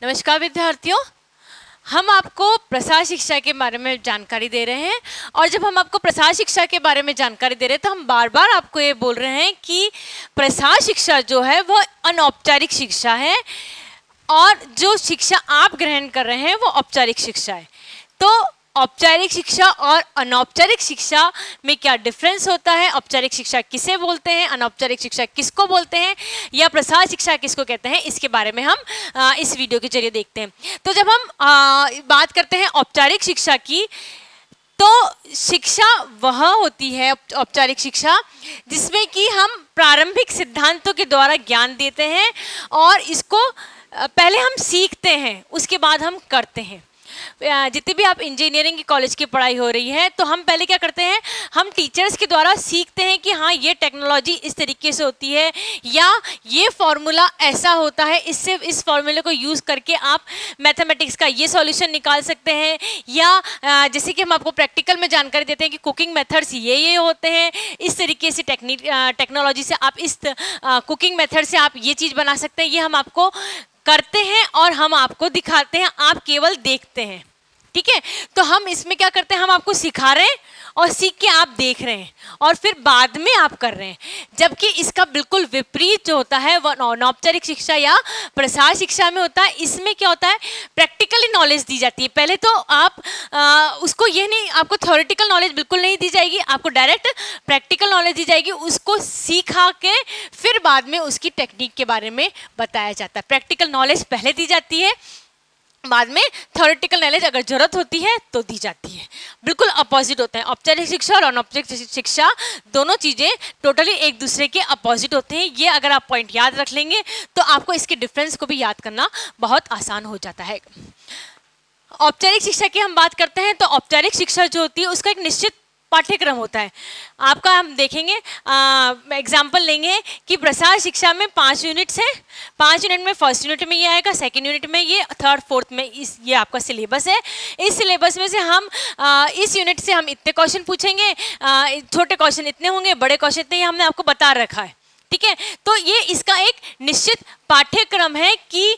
नमस्कार विद्यार्थियों, हम आपको प्रसार शिक्षा के बारे में जानकारी दे रहे हैं। और जब हम आपको प्रसार शिक्षा के बारे में जानकारी दे रहे हैं तो हम बार बार आपको ये बोल रहे हैं कि प्रसार शिक्षा जो है वह अनौपचारिक शिक्षा है और जो शिक्षा आप ग्रहण कर रहे हैं वो औपचारिक शिक्षा है। तो औपचारिक शिक्षा और अनौपचारिक शिक्षा में क्या डिफरेंस होता है, औपचारिक शिक्षा किसे बोलते हैं, अनौपचारिक शिक्षा किसको बोलते हैं, या प्रसार शिक्षा किसको कहते हैं, इसके बारे में हम इस वीडियो के जरिए देखते हैं। तो जब हम बात करते हैं औपचारिक शिक्षा की, तो शिक्षा वह होती है औपचारिक शिक्षा जिसमें कि हम प्रारंभिक सिद्धांतों के द्वारा ज्ञान देते हैं और इसको पहले हम सीखते हैं, उसके बाद हम करते हैं। जितनी भी आप इंजीनियरिंग की कॉलेज की पढ़ाई हो रही है तो हम पहले क्या करते हैं, हम टीचर्स के द्वारा सीखते हैं कि हाँ ये टेक्नोलॉजी इस तरीके से होती है या ये फॉर्मूला ऐसा होता है, इससे इस फॉर्मूले को यूज़ करके आप मैथमेटिक्स का ये सॉल्यूशन निकाल सकते हैं। या जैसे कि हम आपको प्रैक्टिकल में जानकारी देते हैं कि कुकिंग मेथड्स ये होते हैं, इस तरीके से टेक्नोलॉजी से आप इस कुकिंग मेथड से आप ये चीज़ बना सकते हैं। ये हम आपको करते हैं और हम आपको दिखाते हैं, आप केवल देखते हैं। ठीक है, तो हम इसमें क्या करते हैं, हम आपको सिखा रहे हैं और सीख के आप देख रहे हैं और फिर बाद में आप कर रहे हैं। जबकि इसका बिल्कुल विपरीत जो होता है वह अनौपचारिक शिक्षा या प्रसार शिक्षा में होता है। इसमें क्या होता है, प्रैक्टिकली नॉलेज दी जाती है। पहले तो आप उसको ये नहीं, आपको थ्योरेटिकल नॉलेज बिल्कुल नहीं दी जाएगी, आपको डायरेक्ट प्रैक्टिकल नॉलेज दी जाएगी। उसको सिखा के फिर बाद में उसकी टेक्निक के बारे में बताया जाता है। प्रैक्टिकल नॉलेज पहले दी जाती है, बाद में थ्योरेटिकल नॉलेज अगर जरूरत होती है तो दी जाती है। बिल्कुल अपोजिट होते हैं औपचारिक शिक्षा और अनौपचारिक शिक्षा, दोनों चीज़ें टोटली एक दूसरे के अपोजिट होते हैं। ये अगर आप पॉइंट याद रख लेंगे तो आपको इसके डिफरेंस को भी याद करना बहुत आसान हो जाता है। औपचारिक शिक्षा की हम बात करते हैं तो औपचारिक शिक्षा जो होती है उसका एक निश्चित पाठ्यक्रम होता है। आपका हम देखेंगे, एग्जाम्पल लेंगे कि प्रसार शिक्षा में 5 यूनिट्स हैं। 5 यूनिट में फर्स्ट यूनिट में ये आएगा, सेकंड यूनिट में ये, थर्ड फोर्थ में ये आपका सिलेबस है। इस सिलेबस में से हम इस यूनिट से हम इतने क्वेश्चन पूछेंगे, छोटे क्वेश्चन इतने होंगे, बड़े क्वेश्चन इतने, ये हमने आपको बता रखा है। ठीक है, तो ये इसका एक निश्चित पाठ्यक्रम है कि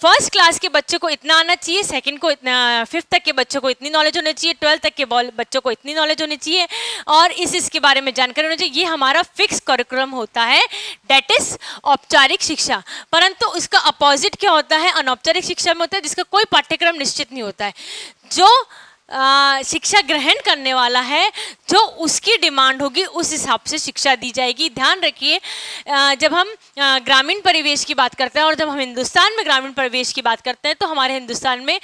फर्स्ट क्लास के बच्चों को इतना आना चाहिए, सेकंड को इतना, फिफ्थ तक के बच्चों को इतनी नॉलेज होनी चाहिए, 12th तक के बच्चों को इतनी नॉलेज होनी चाहिए और इसके बारे में जानकारी होनी चाहिए। ये हमारा फिक्स करिकुलम होता है, डेट इज औपचारिक शिक्षा। परंतु उसका अपोजिट क्या होता है, अनौपचारिक शिक्षा में होता है जिसका कोई पाठ्यक्रम निश्चित नहीं होता है। जो शिक्षा ग्रहण करने वाला है, जो उसकी डिमांड होगी उस हिसाब से शिक्षा दी जाएगी। ध्यान रखिए, जब हम ग्रामीण परिवेश की बात करते हैं और जब हम हिंदुस्तान में ग्रामीण परिवेश की बात करते हैं तो हमारे हिंदुस्तान में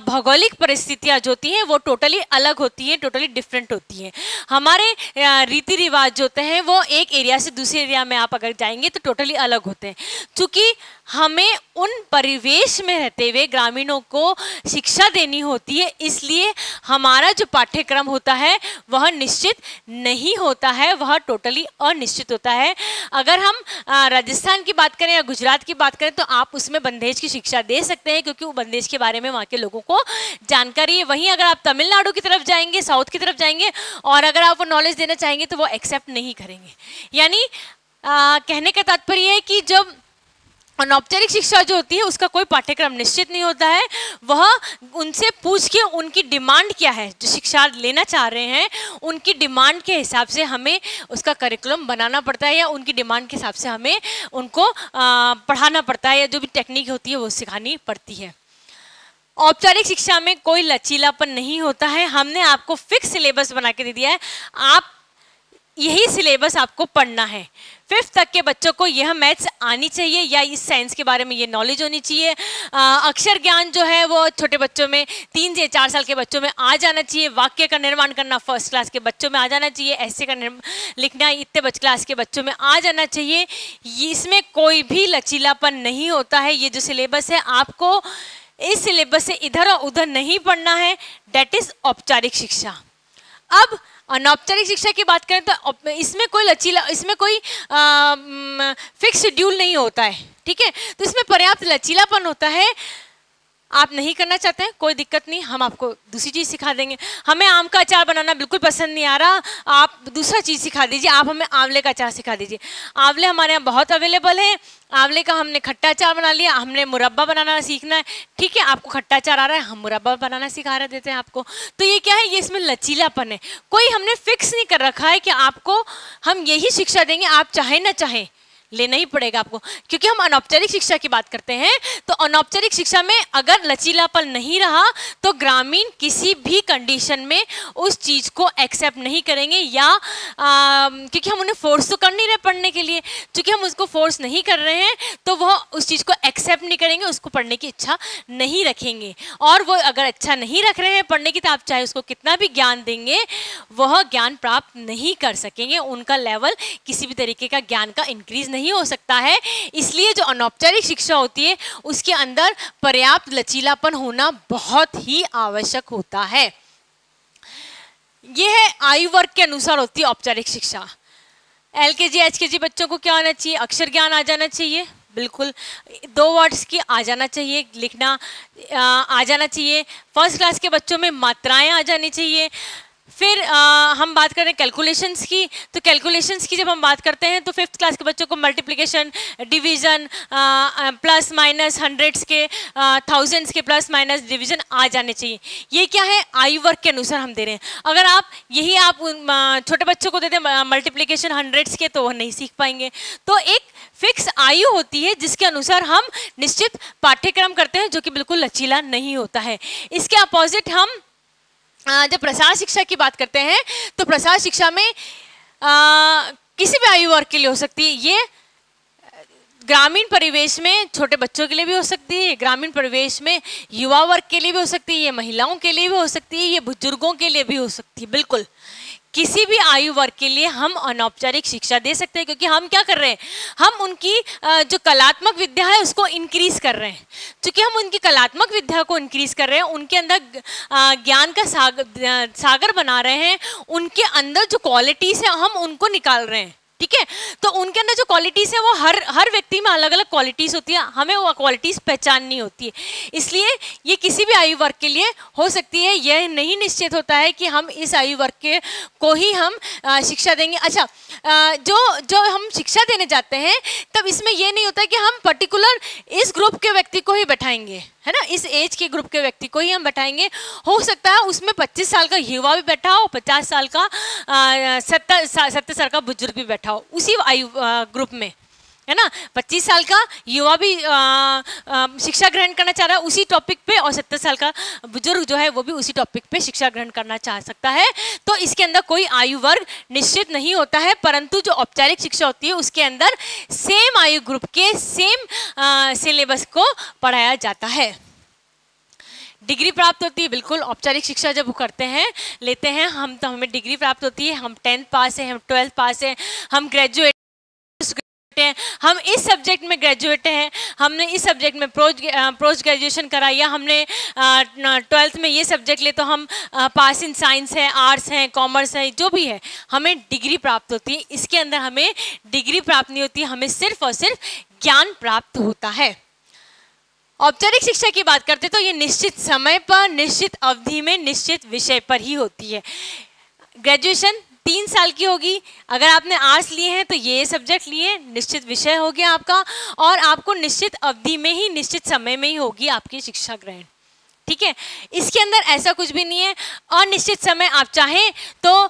भौगोलिक परिस्थितियाँ जो होती हैं वो टोटली अलग होती हैं, टोटली डिफरेंट होती हैं। हमारे रीति रिवाज जो होते हैं वो एक एरिया से दूसरे एरिया में आप अगर जाएंगे तो टोटली अलग होते हैं। चूँकि हमें उन परिवेश में रहते हुए ग्रामीणों को शिक्षा देनी होती है, इसलिए हमारा जो पाठ्यक्रम होता है वह निश्चित नहीं होता है, वह टोटली अनिश्चित होता है। अगर हम राजस्थान की बात करें या गुजरात की बात करें तो आप उसमें बंदेज की शिक्षा दे सकते हैं क्योंकि वो बंदेज के बारे में वहाँ के लोगों को जानकारी है। वहीं अगर आप तमिलनाडु की तरफ जाएंगे, साउथ की तरफ जाएंगे और अगर आप वो नॉलेज देना चाहेंगे तो वो एक्सेप्ट नहीं करेंगे। यानी कहने का तात्पर्य है कि जब अनौपचारिक शिक्षा जो होती है उसका कोई पाठ्यक्रम निश्चित नहीं होता है, वह उनसे पूछ के उनकी डिमांड क्या है, जो शिक्षा लेना चाह रहे हैं उनकी डिमांड के हिसाब से हमें उसका करिकुलम बनाना पड़ता है या उनकी डिमांड के हिसाब से हमें उनको पढ़ाना पड़ता है या जो भी टेक्निक होती है वो सिखानी पड़ती है। औपचारिक शिक्षा में कोई लचीलापन नहीं होता है। हमने आपको फिक्स सिलेबस बना के दे दिया है, आप यही सिलेबस आपको पढ़ना है। 5th तक के बच्चों को यह मैथ्स आनी चाहिए या इस साइंस के बारे में ये नॉलेज होनी चाहिए। अक्षर ज्ञान जो है वो छोटे बच्चों में 3 से 4 साल के बच्चों में आ जाना चाहिए। वाक्य का निर्माण करना फर्स्ट क्लास के बच्चों में आ जाना चाहिए। ऐसे का लिखना इतने क्लास के बच्चों में आ जाना चाहिए। इसमें कोई भी लचीलापन नहीं होता है। ये जो सिलेबस है आपको इस सिलेबस से इधर और उधर नहीं पढ़ना है, डेट इज औपचारिक शिक्षा। अब अनौपचारिक शिक्षा की बात करें तो इसमें कोई फिक्स शेड्यूल नहीं होता है। ठीक है, तो इसमें पर्याप्त लचीलापन होता है। आप नहीं करना चाहते हैं कोई दिक्कत नहीं, हम आपको दूसरी चीज़ सिखा देंगे। हमें आम का अचार बनाना बिल्कुल पसंद नहीं आ रहा, आप दूसरा चीज़ सिखा दीजिए, आप हमें आंवले का अचार सिखा दीजिए। आंवले हमारे यहाँ बहुत अवेलेबल है, आंवले का हमने खट्टा अचार बना लिया, हमने मुरब्बा बनाना सीखना है, ठीक है। आपको खट्टा अचार आ रहा है, हम मुरब्बा बनाना सिखा रहे देते हैं आपको। तो ये क्या है, ये इसमें लचीलापन है, कोई हमने फिक्स नहीं कर रखा है कि आपको हम यही शिक्षा देंगे, आप चाहे ना चाहे लेना ही पड़ेगा आपको। क्योंकि हम अनौपचारिक शिक्षा की बात करते हैं, तो अनौपचारिक शिक्षा में अगर लचीलापन नहीं रहा तो ग्रामीण किसी भी कंडीशन में उस चीज़ को एक्सेप्ट नहीं करेंगे, या क्योंकि हम उन्हें फोर्स तो कर नहीं रहे पढ़ने के लिए, क्योंकि हम उसको फोर्स नहीं कर रहे हैं तो वह उस चीज़ को एक्सेप्ट नहीं करेंगे, उसको पढ़ने की इच्छा नहीं रखेंगे। और वो अगर इच्छा नहीं रख रहे हैं पढ़ने की, तो आप चाहे उसको कितना भी ज्ञान देंगे वह ज्ञान प्राप्त नहीं कर सकेंगे, उनका लेवल किसी भी तरीके का ज्ञान का इंक्रीज नहीं हो सकता है। इसलिए जो अनौपचारिक शिक्षा होती है उसके अंदर पर्याप्त लचीलापन होना बहुत ही आवश्यक होता है। यह है आयु वर्ग के अनुसार होती है औपचारिक शिक्षा। LKG HKG बच्चों को क्या आना चाहिए, अक्षर ज्ञान आ जाना चाहिए, बिल्कुल 2 वर्ड्स की आ जाना चाहिए, लिखना आ जाना चाहिए। फर्स्ट क्लास के बच्चों में मात्राएं आ जानी चाहिए। फिर हम बात करें कैलकुलेशंस की, तो कैलकुलेशंस की जब हम बात करते हैं तो 5th क्लास के बच्चों को multiplication, division, plus minus, hundreds के, थाउजेंड्स के प्लस माइनस डिवीज़न आ जाने चाहिए। ये क्या है, आयु वर्ग के अनुसार हम दे रहे हैं। अगर आप यही छोटे बच्चों को दे दें मल्टीप्लिकेशन हंड्रेड्स के, तो वह नहीं सीख पाएंगे। तो एक फिक्स आयु होती है जिसके अनुसार हम निश्चित पाठ्यक्रम करते हैं, जो कि बिल्कुल लचीला नहीं होता है। इसके अपोजिट हम जब प्रसार शिक्षा की बात करते हैं तो प्रसार शिक्षा में किसी भी आयु वर्ग के लिए हो सकती है। ये ग्रामीण परिवेश में छोटे बच्चों के लिए भी हो सकती है, ग्रामीण परिवेश में युवा वर्ग के लिए भी हो सकती है, ये महिलाओं के लिए भी हो सकती है, ये बुजुर्गों के लिए भी हो सकती है। बिल्कुल किसी भी आयु वर्ग के लिए हम अनौपचारिक शिक्षा दे सकते हैं, क्योंकि हम क्या कर रहे हैं, हम उनकी जो कलात्मक विद्या है उसको इंक्रीज कर रहे हैं। क्योंकि हम उनकी कलात्मक विद्या को इंक्रीज कर रहे हैं, उनके अंदर ज्ञान का सागर बना रहे हैं, उनके अंदर जो क्वालिटीज़ है हम उनको निकाल रहे हैं, ठीक है। तो उनके अंदर जो क्वालिटीज़ है वो हर व्यक्ति में अलग अलग क्वालिटीज़ होती है, हमें वो क्वालिटीज़ पहचाननी होती है। इसलिए ये किसी भी आयु वर्ग के लिए हो सकती है, यह नहीं निश्चित होता है कि हम इस आयु वर्ग के को ही हम शिक्षा देंगे। अच्छा, जो हम शिक्षा देने जाते हैं तब इसमें यह नहीं होता है कि हम पर्टिकुलर इस ग्रुप के व्यक्ति को ही बैठाएंगे, है ना, इस एज के ग्रुप के व्यक्ति को ही हम बैठाएंगे। हो सकता है उसमें 25 साल का युवा भी बैठा हो, 50 साल का 70 साल का बुजुर्ग भी बैठा हो उसी आयु ग्रुप में, है ना। 25 साल का युवा भी शिक्षा ग्रहण करना चाह रहा है उसी टॉपिक पे, और 70 साल का बुजुर्ग जो है वो भी उसी टॉपिक पे शिक्षा ग्रहण करना चाह सकता है। तो इसके अंदर कोई आयु वर्ग निश्चित नहीं होता है, परंतु जो औपचारिक शिक्षा होती है उसके अंदर सेम आयु ग्रुप के सेम सिलेबस को पढ़ाया जाता है। डिग्री प्राप्त होती है, बिल्कुल औपचारिक शिक्षा जब करते हैं लेते हैं हम, तो हमें डिग्री प्राप्त होती है। हम 10th पास हैं, हम 12th पास हैं, हम ग्रेजुएट हैं, हम इस सब्जेक्ट में ग्रेजुएट हैं, हमने इस सब्जेक्ट में पोस्ट ग्रेजुएशन करा, या हमने 12th में ये सब्जेक्ट ले तो हम पास इन साइंस है, आर्ट्स हैं, कॉमर्स है, जो भी है हमें डिग्री प्राप्त होती है। इसके अंदर हमें डिग्री प्राप्त नहीं होती, हमें सिर्फ और सिर्फ ज्ञान प्राप्त होता है। औपचारिक शिक्षा की बात करते तो ये निश्चित समय पर, निश्चित अवधि में, निश्चित विषय पर ही होती है। ग्रेजुएशन 3 साल की होगी, अगर आपने आर्ट्स लिए हैं तो ये सब्जेक्ट लिए, निश्चित विषय हो गया आपका, और आपको निश्चित अवधि में ही, निश्चित समय में ही होगी आपकी शिक्षा ग्रहण, ठीक है। इसके अंदर ऐसा कुछ भी नहीं है। अनिश्चित समय आप चाहें तो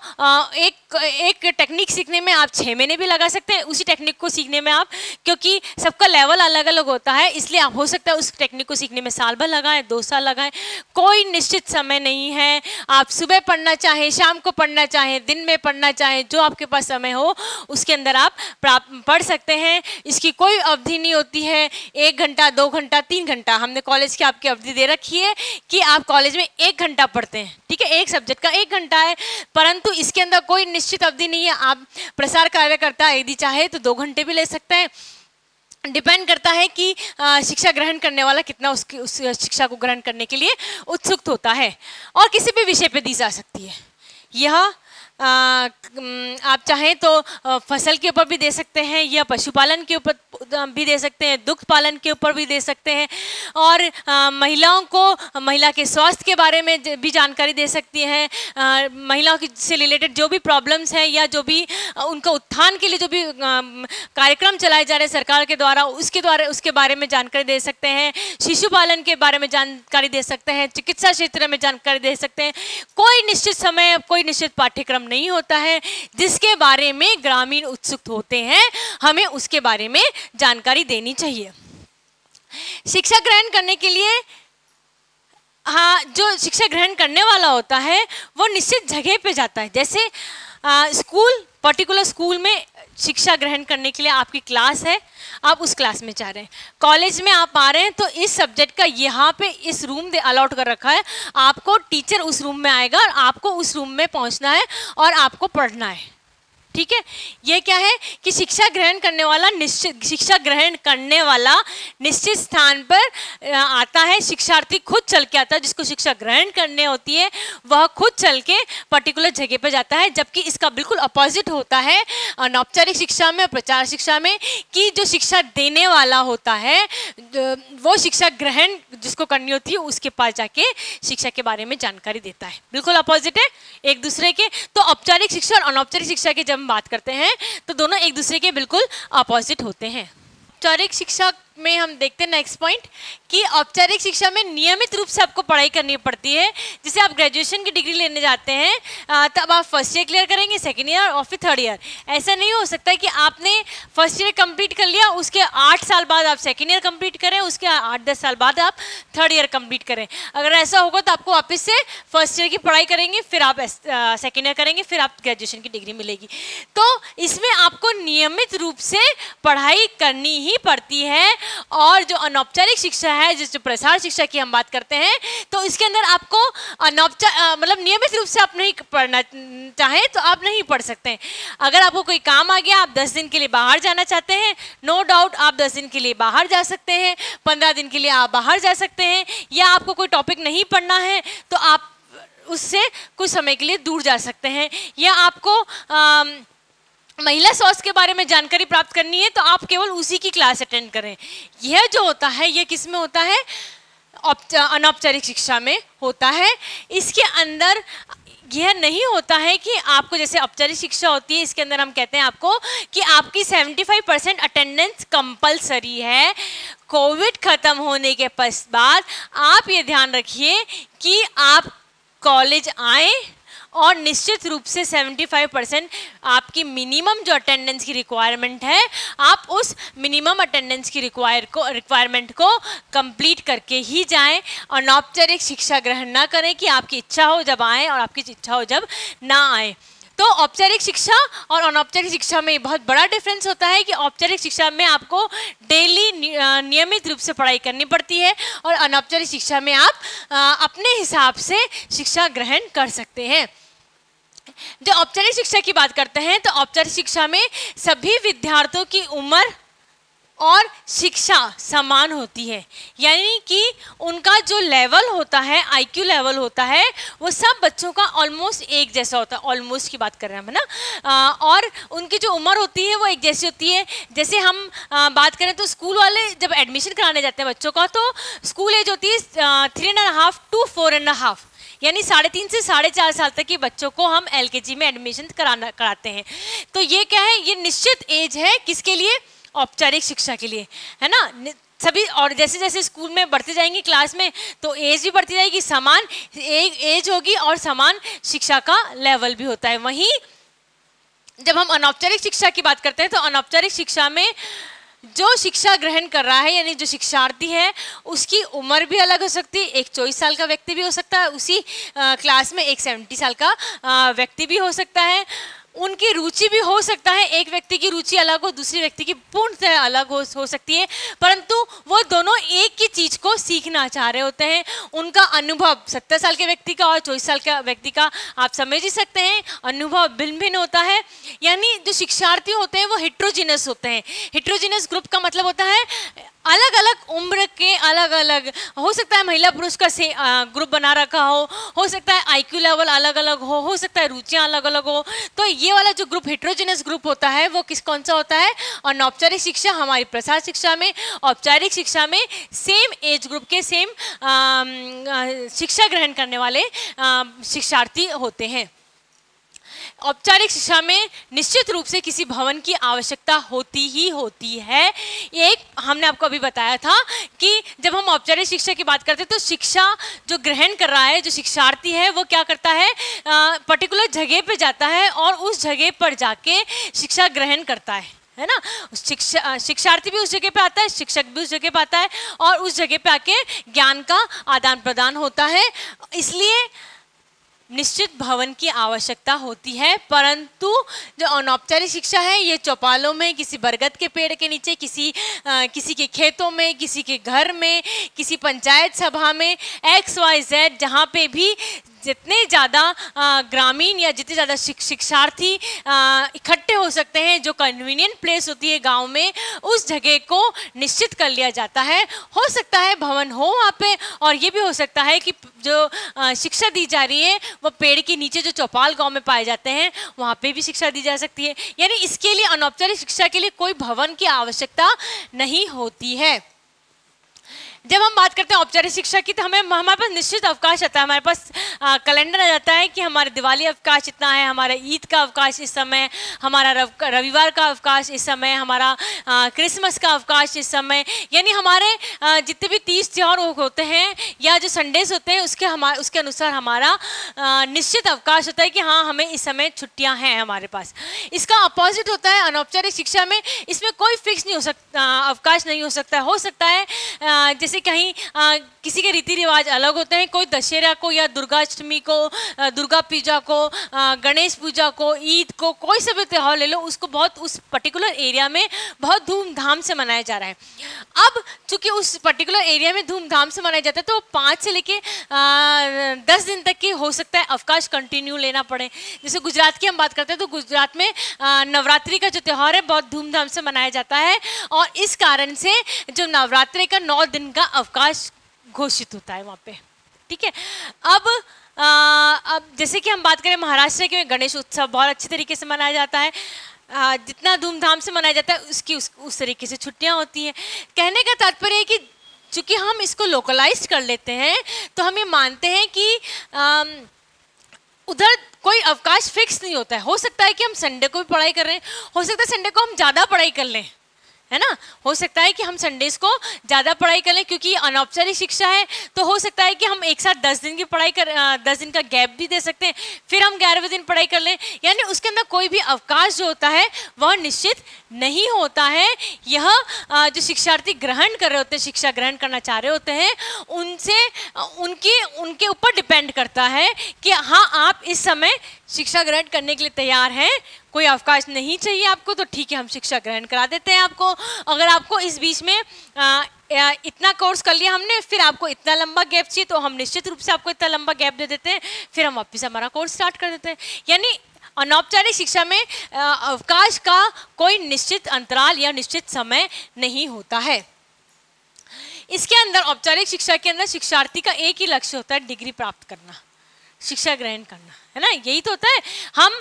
एक टेक्निक सीखने में आप 6 महीने भी लगा सकते हैं, उसी टेक्निक को सीखने में आप, क्योंकि सबका लेवल अलग अलग होता है, इसलिए आप हो सकता है उस टेक्निक को सीखने में साल भर लगाएं, 2 साल लगाएं, कोई निश्चित समय नहीं है। आप सुबह पढ़ना चाहें, शाम को पढ़ना चाहें, दिन में पढ़ना चाहें, जो आपके पास समय हो उसके अंदर आप पढ़ सकते हैं। इसकी कोई अवधि नहीं होती है, 1 घंटा, 2 घंटा, 3 घंटा। हमने कॉलेज की आपकी अवधि दे रखी है कि आप कॉलेज में 1 घंटा पढ़ते हैं, ठीक है, एक सब्जेक्ट का 1 घंटा है, परंतु इसके अंदर कोई निश्चित अवधि नहीं है। आप प्रसार कार्यकर्ता यदि चाहे तो 2 घंटे भी ले सकते हैं, डिपेंड करता है कि शिक्षा ग्रहण करने वाला कितना उस शिक्षा को ग्रहण करने के लिए उत्सुक होता है। और किसी भी विषय पे दी जा सकती है। यह आप चाहें तो फसल के ऊपर भी दे सकते हैं, या पशुपालन के ऊपर भी दे सकते हैं, दुग्ध पालन के ऊपर भी दे सकते हैं, और महिलाओं को महिला के स्वास्थ्य के बारे में भी जानकारी दे सकती है। महिलाओं की से रिलेटेड जो भी प्रॉब्लम्स हैं या जो भी उनका उत्थान के लिए जो भी कार्यक्रम चलाए जा रहे हैं सरकार के द्वारा, उसके बारे में जानकारी दे सकते हैं। शिशु पालन के बारे में जानकारी दे सकते हैं, चिकित्सा क्षेत्र में जानकारी दे सकते हैं। कोई निश्चित समय, कोई निश्चित पाठ्यक्रम नहीं होता है जिसके बारे में ग्रामीण उत्सुक होते हैं, हमें उसके बारे में जानकारी देनी चाहिए। शिक्षा ग्रहण करने के लिए जो शिक्षा ग्रहण करने वाला होता है वो निश्चित जगह पे जाता है। जैसे स्कूल, पर्टिकुलर स्कूल में शिक्षा ग्रहण करने के लिए आपकी क्लास है, आप उस क्लास में जा रहे हैं। कॉलेज में आप आ रहे हैं तो इस सब्जेक्ट का यहाँ पे इस रूम दे अलॉट कर रखा है, आपको टीचर उस रूम में आएगा और आपको उस रूम में पहुँचना है और आपको पढ़ना है। ठीक है, ये क्या है कि शिक्षा ग्रहण करने वाला निश्चित स्थान पर आता है। शिक्षार्थी खुद चल के आता है, जिसको शिक्षा ग्रहण करने होती है वह खुद चल के पर्टिकुलर जगह पर जाता है। जबकि इसका बिल्कुल अपोजिट होता है अनौपचारिक शिक्षा में और प्रचार शिक्षा में, कि जो शिक्षा देने वाला होता है वो शिक्षा ग्रहण जिसको करनी होती है उसके पास जाके शिक्षा के बारे में जानकारी देता है। बिल्कुल अपोजिट है एक दूसरे के। तो औपचारिक शिक्षा और अनौपचारिक शिक्षा की जब बात करते हैं तो दोनों एक दूसरे के बिल्कुल अपोजिट होते हैं। औपचारिक शिक्षा में हम देखते हैं नेक्स्ट पॉइंट कि औपचारिक शिक्षा में नियमित रूप से आपको पढ़ाई करनी पड़ती है। जैसे आप ग्रेजुएशन की डिग्री लेने जाते हैं तब आप फर्स्ट ईयर क्लियर करेंगे, सेकेंड ईयर और फिर थर्ड ईयर। ऐसा नहीं हो सकता कि आपने फर्स्ट ईयर कंप्लीट कर लिया, उसके 8 साल बाद आप सेकेंड ईयर कंप्लीट करें, उसके 8-10 साल बाद आप थर्ड ईयर कंप्लीट करें। अगर ऐसा होगा तो आपको वापस से फर्स्ट ईयर की पढ़ाई करेंगे, फिर आप सेकेंड ईयर करेंगे, फिर आप ग्रेजुएशन की डिग्री मिलेगी। तो इसमें आपको नियमित रूप से पढ़ाई करनी ही पड़ती है। और जो अनौपचारिक शिक्षा है, जो प्रसार शिक्षा की हम बात करते हैं, तो इसके अंदर आपको मतलब नियमित रूप से आप नहीं पढ़ना चाहें तो आप नहीं पढ़ सकते हैं। अगर आपको कोई काम आ गया, आप 10 दिन के लिए बाहर जाना चाहते हैं, नो डाउट आप 10 दिन के लिए बाहर जा सकते हैं, 15 दिन के लिए आप बाहर जा सकते हैं। या आपको कोई टॉपिक नहीं पढ़ना है तो आप उससे कुछ समय के लिए दूर जा सकते हैं। या आपको महिला स्वास्थ्य के बारे में जानकारी प्राप्त करनी है तो आप केवल उसी की क्लास अटेंड करें। यह जो होता है यह किस में होता है? अनौपचारिक शिक्षा में होता है। इसके अंदर यह नहीं होता है कि आपको, जैसे औपचारिक शिक्षा होती है इसके अंदर हम कहते हैं आपको कि आपकी 75% अटेंडेंस कंपलसरी है। कोविड खत्म होने के पश्चात आप ये ध्यान रखिए कि आप कॉलेज आए और निश्चित रूप से 75% आपकी मिनिमम जो अटेंडेंस की रिक्वायरमेंट है, आप उस मिनिमम अटेंडेंस की रिक्वायरमेंट को कंप्लीट करके ही जाएं। अनौपचारिक शिक्षा ग्रहण ना करें कि आपकी इच्छा हो जब आएँ और आपकी इच्छा हो जब ना आए। तो औपचारिक शिक्षा और अनौपचारिक शिक्षा में बहुत बड़ा डिफरेंस होता है कि औपचारिक शिक्षा में आपको डेली नियमित रूप से पढ़ाई करनी पड़ती है और अनौपचारिक शिक्षा में आप अपने हिसाब से शिक्षा ग्रहण कर सकते हैं। जो औपचारिक शिक्षा की बात करते हैं तो औपचारिक शिक्षा में सभी विद्यार्थियों की उम्र और शिक्षा समान होती है, यानी कि उनका जो लेवल होता है, IQ लेवल होता है, वो सब बच्चों का ऑलमोस्ट एक जैसा होता है। ऑलमोस्ट की बात कर रहे हैं हम ना। और उनकी जो उम्र होती है वो एक जैसी होती है। जैसे हम बात करें तो स्कूल वाले जब एडमिशन कराने जाते हैं बच्चों का, तो स्कूल एज होती है 3.5 to 4.5, यानी 3.5 से 4.5 साल तक के बच्चों को हम LKG में एडमिशन कराते हैं। तो ये क्या है? ये निश्चित एज है किसके लिए? औपचारिक शिक्षा के लिए, है ना। सभी, और जैसे जैसे स्कूल में बढ़ते जाएंगे क्लास में तो एज भी बढ़ती जाएगी, समान एज होगी और समान शिक्षा का लेवल भी होता है। वहीं जब हम अनौपचारिक शिक्षा की बात करते हैं तो अनौपचारिक शिक्षा में जो शिक्षा ग्रहण कर रहा है, यानी जो शिक्षार्थी है, उसकी उम्र भी अलग हो सकती है। एक 24 साल का व्यक्ति भी हो सकता है उसी क्लास में, एक 70 साल का व्यक्ति भी हो सकता है। उनकी रुचि भी हो सकता है, एक व्यक्ति की रुचि अलग हो, दूसरे व्यक्ति की पूर्णतः अलग हो सकती है, परंतु वो दोनों एक ही चीज़ को सीखना चाह रहे होते हैं। उनका अनुभव 70 साल के व्यक्ति का और 24 साल का व्यक्ति का आप समझ ही सकते हैं, अनुभव भिन्न भिन्न होता है। यानी जो शिक्षार्थी होते हैं वो हेट्रोजीनस होते हैं। हेट्रोजीनस ग्रुप का मतलब होता है अलग अलग उम्र के अलग अलग, हो सकता है महिला पुरुष का से ग्रुप बना रखा हो सकता है आईक्यू लेवल अलग अलग हो सकता है रुचियां अलग अलग हो। तो ये वाला जो ग्रुप हेट्रोजेनस ग्रुप होता है वो कौन सा होता है? अनौपचारिक शिक्षा। हमारी प्रसार शिक्षा में, औपचारिक शिक्षा में सेम एज ग्रुप के सेम शिक्षा ग्रहण करने वाले शिक्षार्थी होते हैं। औपचारिक शिक्षा में निश्चित रूप से किसी भवन की आवश्यकता होती ही होती है। एक हमने आपको अभी बताया था कि जब हम औपचारिक शिक्षा की बात करते हैं तो शिक्षा जो ग्रहण कर रहा है, जो शिक्षार्थी है, वो क्या करता है? पर्टिकुलर जगह पे जाता है और उस जगह पर जाके शिक्षा ग्रहण करता है ना। शिक्षार्थी भी उस जगह पे आता है, शिक्षक भी उस जगह पे आता है और उस जगह पे आके ज्ञान का आदान प्रदान होता है। इसलिए निश्चित भवन की आवश्यकता होती है। परंतु जो अनौपचारिक शिक्षा है ये चौपालों में, किसी बरगद के पेड़ के नीचे, किसी के खेतों में, किसी के घर में, किसी पंचायत सभा में, XYZ जहाँ पे भी जितने ज़्यादा ग्रामीण या जितने ज़्यादा शिक्षार्थी इकट्ठे हो सकते हैं, जो कन्वीनियंट प्लेस होती है गांव में, उस जगह को निश्चित कर लिया जाता है। हो सकता है भवन हो वहाँ पे, और ये भी हो सकता है कि जो शिक्षा दी जा रही है वो पेड़ के नीचे जो चौपाल गांव में पाए जाते हैं वहाँ पे भी शिक्षा दी जा सकती है। यानी इसके लिए अनौपचारिक शिक्षा के लिए कोई भवन की आवश्यकता नहीं होती है। जब हम बात करते हैं औपचारिक शिक्षा की तो हमारे पास निश्चित अवकाश आता है, हमारे पास कैलेंडर आ जाता है कि हमारे दिवाली अवकाश इतना है, हमारा ईद का अवकाश इस समय, हमारा रविवार का अवकाश इस समय, हमारा क्रिसमस का अवकाश इस समय। यानी हमारे जितने भी 30 त्योहार होते हैं या जो संडेज होते हैं उसके अनुसार हमारा निश्चित अवकाश होता है कि हाँ हमें इस समय छुट्टियाँ हैं हमारे पास। इसका अपोजिट होता है अनौपचारिक शिक्षा में, इसमें कोई फिक्स नहीं हो सकता, अवकाश नहीं हो सकता है। हो सकता है जैसे कहीं किसी के रीति रिवाज अलग होते हैं, कोई दशहरा को या दुर्गाष्टमी को, दुर्गा पूजा को, गणेश पूजा को, ईद को, कोई सा भी त्यौहार ले लो, उसको बहुत उस पर्टिकुलर एरिया में बहुत धूमधाम से मनाया जा रहा है। अब चूंकि उस पर्टिकुलर एरिया में धूमधाम से मनाया जाता है तो 5 से लेके 10 दिन तक की हो सकता है अवकाश कंटिन्यू लेना पड़े। जैसे गुजरात की हम बात करते हैं तो गुजरात में नवरात्रि का जो त्यौहार है बहुत धूमधाम से मनाया जाता है और इस कारण से जो नवरात्रि का 9 दिन का अवकाश घोषित होता है वहाँ पे। ठीक है। अब जैसे कि हम बात करें महाराष्ट्र के, गणेश उत्सव बहुत अच्छे तरीके से मनाया जाता है, जितना धूमधाम से मनाया जाता है उसकी उस तरीके से छुट्टियां होती हैं। कहने का तात्पर्य है कि चूंकि हम इसको लोकलाइज कर लेते हैं तो हम ये मानते हैं कि उधर कोई अवकाश फिक्स नहीं होता है। हो सकता है कि हम संडे को भी पढ़ाई कर रहे हैं, हो सकता है संडे को हम ज़्यादा पढ़ाई कर लें, है ना। हो सकता है कि हम संडेज को ज़्यादा पढ़ाई कर लें क्योंकि अनौपचारिक शिक्षा है, तो हो सकता है कि हम एक साथ 10 दिन की पढ़ाई 10 दिन का गैप भी दे सकते हैं, फिर हम 11वें दिन पढ़ाई कर लें। यानी उसके अंदर कोई भी अवकाश जो होता है वह निश्चित नहीं होता है। यह जो शिक्षार्थी ग्रहण कर रहे होते हैं, शिक्षा ग्रहण करना चाह रहे होते हैं, उनके ऊपर डिपेंड करता है कि हाँ आप इस समय शिक्षा ग्रहण करने के लिए तैयार हैं, कोई अवकाश नहीं चाहिए आपको तो ठीक है हम शिक्षा ग्रहण करा देते हैं आपको। अगर आपको इस बीच में इतना कोर्स कर लिया हमने, फिर आपको इतना लंबा गैप चाहिए तो हम निश्चित रूप से आपको इतना लंबा गैप दे देते हैं, फिर हम वापस हमारा कोर्स स्टार्ट कर देते हैं। यानी अनौपचारिक शिक्षा में अवकाश का कोई निश्चित अंतराल या निश्चित समय नहीं होता है। इसके अंदर औपचारिक शिक्षा के अंदर शिक्षार्थी का एक ही लक्ष्य होता है, डिग्री प्राप्त करना, शिक्षा ग्रहण करना, है ना। यही तो होता है। हम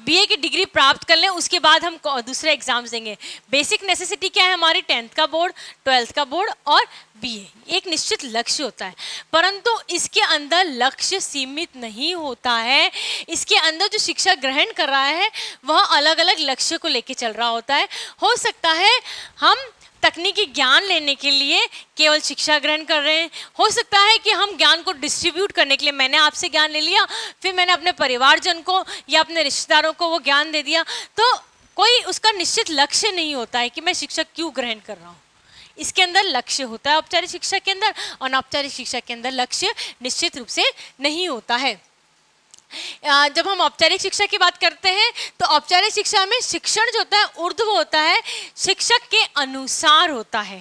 BA की डिग्री प्राप्त कर लें, उसके बाद हम दूसरे एग्जाम्स देंगे। बेसिक नेसेसिटी क्या है हमारी? 10th का बोर्ड, 12th का बोर्ड और BA, एक निश्चित लक्ष्य होता है। परंतु इसके अंदर लक्ष्य सीमित नहीं होता है। इसके अंदर जो शिक्षा ग्रहण कर रहा है वह अलग अलग लक्ष्य को लेके चल रहा होता है। हो सकता है हम तकनीकी ज्ञान लेने के लिए केवल शिक्षा ग्रहण कर रहे हैं, हो सकता है कि हम ज्ञान को डिस्ट्रीब्यूट करने के लिए, मैंने आपसे ज्ञान ले लिया, फिर मैंने अपने परिवारजन को या अपने रिश्तेदारों को वो ज्ञान दे दिया, तो कोई उसका निश्चित लक्ष्य नहीं होता है कि मैं शिक्षा क्यों ग्रहण कर रहा हूँ। इसके अंदर लक्ष्य होता है औपचारिक शिक्षा के अंदर, अनौपचारिक शिक्षा के अंदर लक्ष्य निश्चित रूप से नहीं होता है। जब हम औपचारिक शिक्षा की बात करते हैं तो औपचारिक शिक्षा में शिक्षण जो होता है ऊर्ध्व होता है, शिक्षक के अनुसार होता है।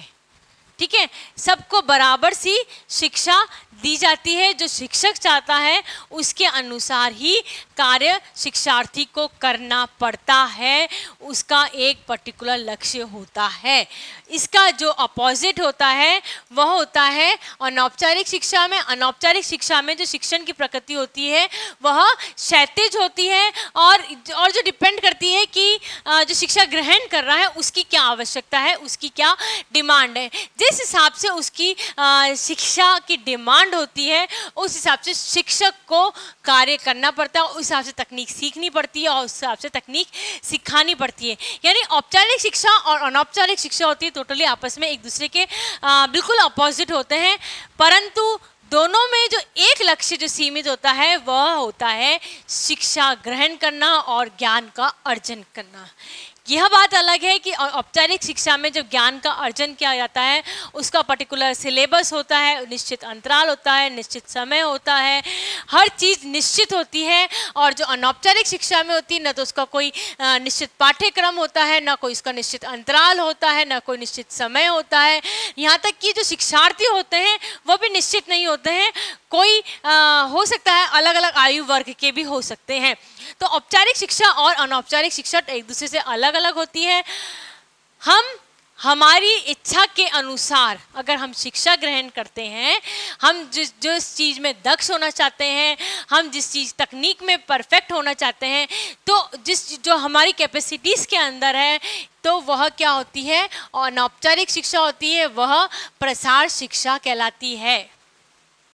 ठीक है, सबको बराबर सी शिक्षा दी जाती है। जो शिक्षक चाहता है उसके अनुसार ही कार्य शिक्षार्थी को करना पड़ता है, उसका एक पर्टिकुलर लक्ष्य होता है। इसका जो अपोजिट होता है वह होता है अनौपचारिक शिक्षा में। अनौपचारिक शिक्षा में जो शिक्षण की प्रकृति होती है वह क्षैतिज होती है और जो डिपेंड करती है कि जो शिक्षा ग्रहण कर रहा है उसकी क्या आवश्यकता है, उसकी क्या डिमांड है। जिस हिसाब से उसकी शिक्षा की डिमांड होती है उस हिसाब से शिक्षक को कार्य करना पड़ता है, उस हिसाब से तकनीक सीखनी पड़ती है और उस हिसाब से तकनीक सिखानी पड़ती है। यानी औपचारिक शिक्षा और अनौपचारिक शिक्षा होती है टोटली आपस में एक दूसरे के बिल्कुल अपोजिट होते हैं, परंतु दोनों में जो एक लक्ष्य जो सीमित होता है वह होता है शिक्षा ग्रहण करना और ज्ञान का अर्जन करना। यह बात अलग है कि औपचारिक शिक्षा में जब ज्ञान का अर्जन किया जाता है उसका पर्टिकुलर सिलेबस होता है, निश्चित अंतराल होता है, निश्चित समय होता है, हर चीज़ निश्चित होती है। और जो अनौपचारिक शिक्षा में होती है न तो उसका कोई निश्चित पाठ्यक्रम होता है, न कोई उसका निश्चित अंतराल होता है, न कोई निश्चित समय होता है। यहाँ तक कि जो शिक्षार्थी होते हैं वो भी निश्चित नहीं होते हैं, कोई हो सकता है अलग अलग आयु वर्ग के भी हो सकते हैं। तो औपचारिक शिक्षा और अनौपचारिक शिक्षा एक दूसरे से अलग अलग होती है। हम हमारी इच्छा के अनुसार अगर हम शिक्षा ग्रहण करते हैं, हम जिस चीज़ में दक्ष होना चाहते हैं, हम जिस चीज़ तकनीक में परफेक्ट होना चाहते हैं, तो जो हमारी कैपेसिटीज़ के अंदर है तो वह क्या होती है, और अनौपचारिक शिक्षा होती है वह प्रसार शिक्षा कहलाती है।